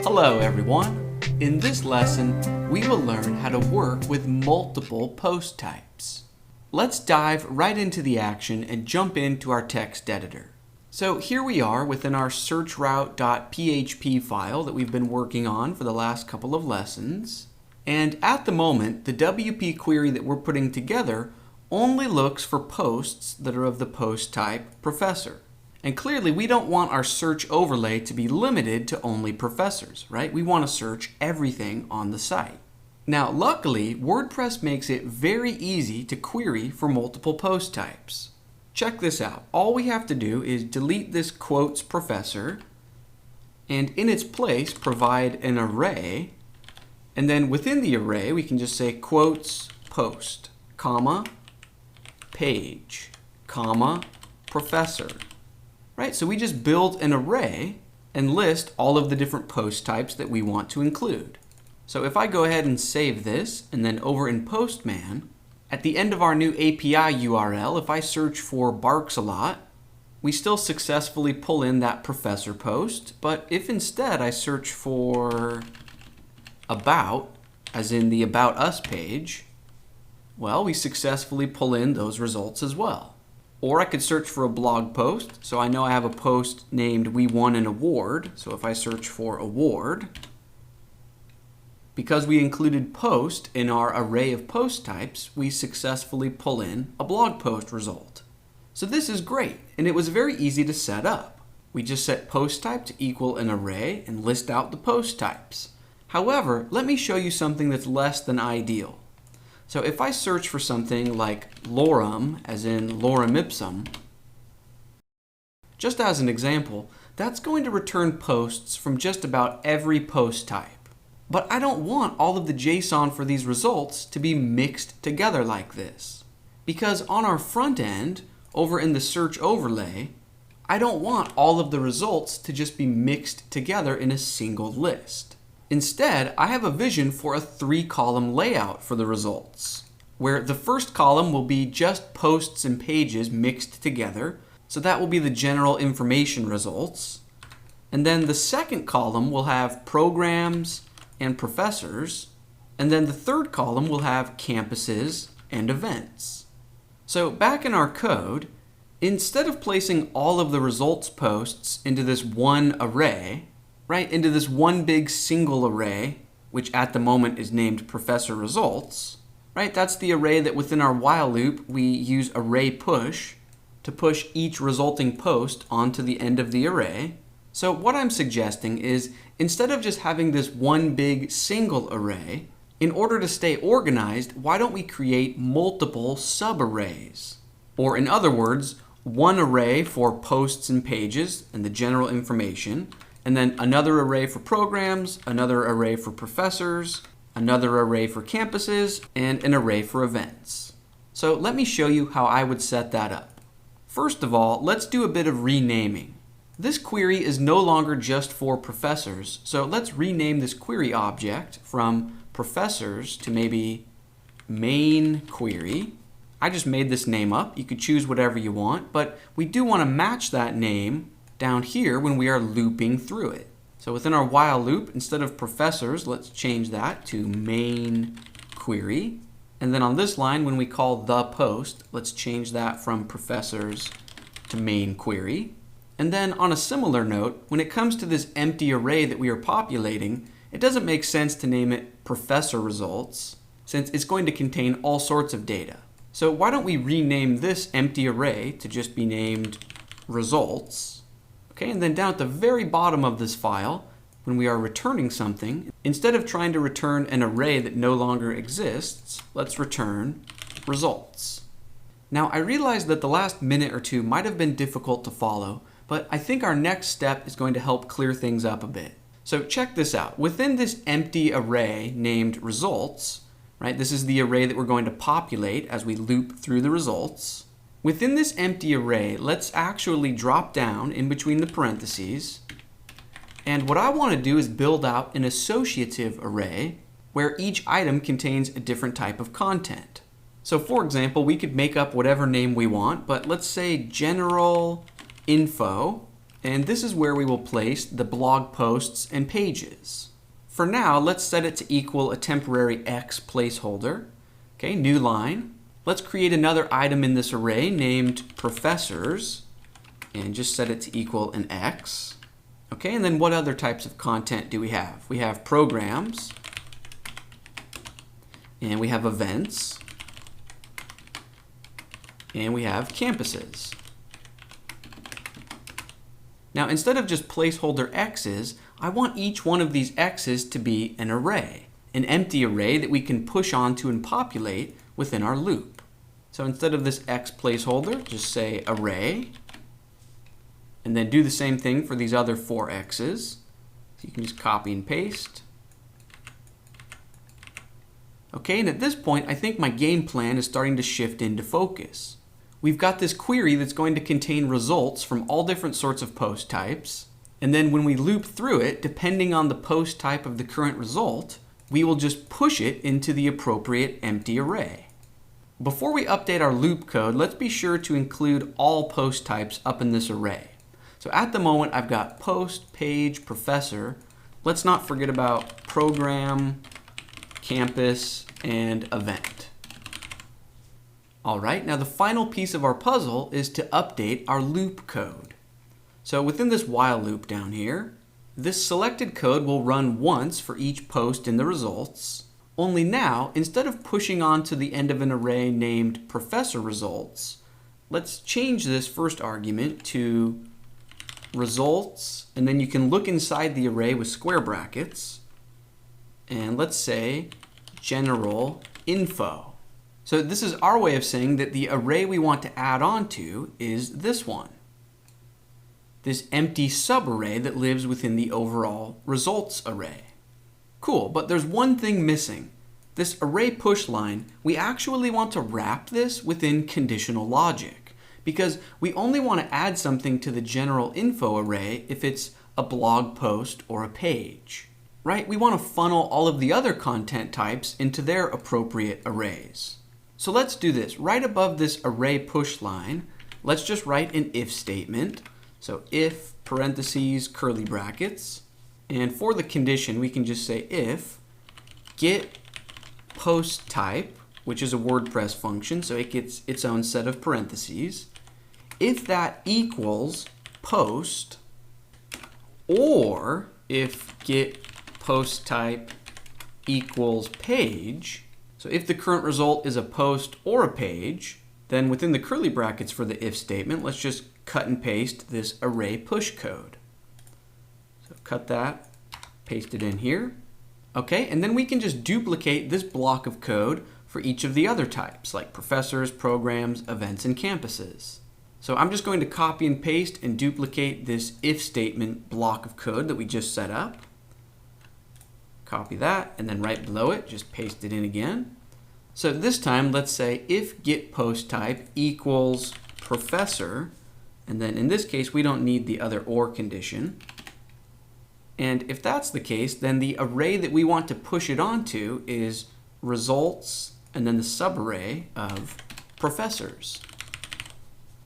Hello everyone! In this lesson, we will learn how to work with multiple post types. Let's dive right into the action and jump into our text editor. So here we are within our searchroute.php file that we've been working on for the last couple of lessons. And at the moment, the WP query that we're putting together only looks for posts that are of the post type professor. And clearly, we don't want our search overlay to be limited to only professors, right? We want to search everything on the site. Now, luckily, WordPress makes it very easy to query for multiple post types. Check this out. All we have to do is delete this quotes professor, and in its place, provide an array. And then within the array, we can just say quotes post, comma, page, comma, professor. Right, so we just build an array and list all of the different post types that we want to include. So if I go ahead and save this, and then over in Postman, at the end of our new API URL, if I search for barks a lot, we still successfully pull in that professor post. But if instead I search for about, as in the About Us page, well, we successfully pull in those results as well. Or I could search for a blog post. So I know I have a post named We Won an Award. So if I search for award, because we included post in our array of post types, we successfully pull in a blog post result. So this is great, and it was very easy to set up. We just set post type to equal an array and list out the post types. However, let me show you something that's less than ideal. So if I search for something like lorem, as in lorem ipsum, just as an example, that's going to return posts from just about every post type. But I don't want all of the JSON for these results to be mixed together like this. Because on our front end, over in the search overlay, I don't want all of the results to just be mixed together in a single list. Instead, I have a vision for a 3-column layout for the results, where the first column will be just posts and pages mixed together, so that will be the general information results. And then the second column will have programs and professors, and then the third column will have campuses and events. So back in our code, instead of placing all of the results posts into this one array, right, into this one big single array, which at the moment is named professor results, right? That's the array that within our while loop, we use array push to push each resulting post onto the end of the array. So what I'm suggesting is instead of just having this one big single array, in order to stay organized, why don't we create multiple subarrays? Or in other words, one array for posts and pages and the general information, and then another array for programs, another array for professors, another array for campuses, and an array for events. So let me show you how I would set that up. First of all, let's do a bit of renaming. This query is no longer just for professors, so let's rename this query object from professors to maybe main query. I just made this name up. You could choose whatever you want, but we do want to match that name down here when we are looping through it. So within our while loop, instead of professors, let's change that to main query. And then on this line, when we call the post, let's change that from professors to main query. And then on a similar note, when it comes to this empty array that we are populating, it doesn't make sense to name it professor results, since it's going to contain all sorts of data. So why don't we rename this empty array to just be named results? Okay, and then down at the very bottom of this file, when we are returning something, instead of trying to return an array that no longer exists, let's return results. Now, I realize that the last minute or two might have been difficult to follow, but I think our next step is going to help clear things up a bit. So check this out. Within this empty array named results, right, this is the array that we're going to populate as we loop through the results. Within this empty array, let's actually drop down in between the parentheses. And what I want to do is build out an associative array where each item contains a different type of content. So for example, we could make up whatever name we want, but let's say general info, and this is where we will place the blog posts and pages. For now, let's set it to equal a temporary X placeholder. Okay, new line. Let's create another item in this array named professors, and just set it to equal an X. Okay, and then what other types of content do we have? We have programs, and we have events, and we have campuses. Now, instead of just placeholder X's, I want each one of these X's to be an array, an empty array that we can push onto and populate within our loop. So instead of this X placeholder, just say array, and then do the same thing for these other 4 X's. So you can just copy and paste. Okay, and at this point, I think my game plan is starting to shift into focus. We've got this query that's going to contain results from all different sorts of post types, and then when we loop through it, depending on the post type of the current result, we will just push it into the appropriate empty array. Before we update our loop code, let's be sure to include all post types up in this array. So at the moment, I've got post, page, professor. Let's not forget about program, campus, and event. All right, now the final piece of our puzzle is to update our loop code. So within this while loop down here, this selected code will run once for each post in the results. Only now, instead of pushing on to the end of an array named professor results, let's change this first argument to results, and then you can look inside the array with square brackets, and let's say general info. So this is our way of saying that the array we want to add on to is this one, this empty subarray that lives within the overall results array. Cool, but there's one thing missing. This array push line, we actually want to wrap this within conditional logic, because we only want to add something to the general info array if it's a blog post or a page, right? We want to funnel all of the other content types into their appropriate arrays. So let's do this. Right above this array push line, let's just write an if statement. So if parentheses, curly brackets, and for the condition, we can just say if get post type, which is a WordPress function, so it gets its own set of parentheses. If that equals post, or if get post type equals page, so if the current result is a post or a page, then within the curly brackets for the if statement, let's just cut and paste this array push code. So cut that, paste it in here. Okay, and then we can just duplicate this block of code for each of the other types, like professors, programs, events, and campuses. So I'm just going to copy and paste and duplicate this if statement block of code that we just set up. Copy that, and then right below it, just paste it in again. So this time, let's say if get post type equals professor, and then in this case, we don't need the other or condition. And if that's the case, then the array that we want to push it onto is results, and then the subarray of professors.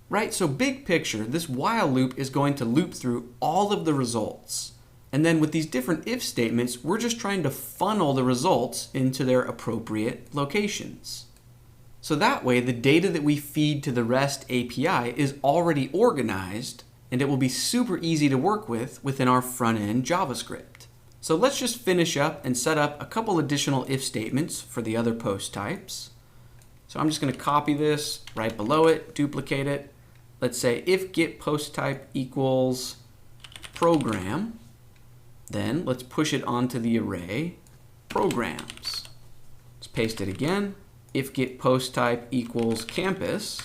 Right, so big picture, this while loop is going to loop through all of the results. And then with these different if statements, we're just trying to funnel the results into their appropriate locations. So that way, the data that we feed to the REST API is already organized, and it will be super easy to work with within our front-end JavaScript. So let's just finish up and set up a couple additional if statements for the other post types. So I'm just going to copy this right below it, duplicate it. Let's say if get post type equals program, then let's push it onto the array programs. Let's paste it again. If get post type equals campus,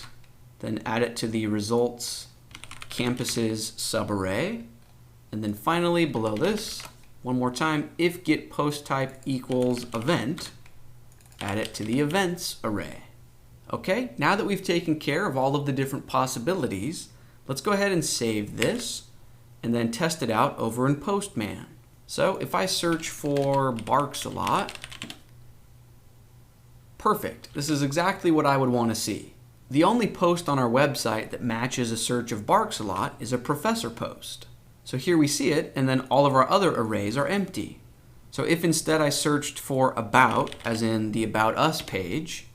then add it to the results campuses subarray. And then finally below this, one more time, if get post type equals event, add it to the events array. Okay, now that we've taken care of all of the different possibilities, let's go ahead and save this and then test it out over in Postman. So if I search for barks a lot, perfect. This is exactly what I would want to see. The only post on our website that matches a search of barks a lot is a professor post. So here we see it, and then all of our other arrays are empty. So if instead I searched for about, as in the About Us page,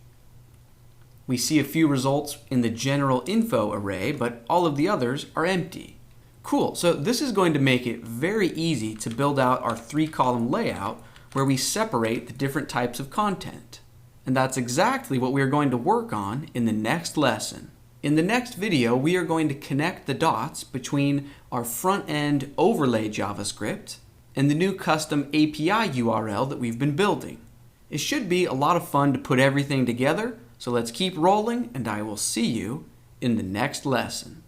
we see a few results in the general info array, but all of the others are empty. Cool, so this is going to make it very easy to build out our 3-column layout where we separate the different types of content. And that's exactly what we are going to work on in the next lesson. In the next video, we are going to connect the dots between our front-end overlay JavaScript and the new custom API URL that we've been building. It should be a lot of fun to put everything together, so let's keep rolling, and I will see you in the next lesson.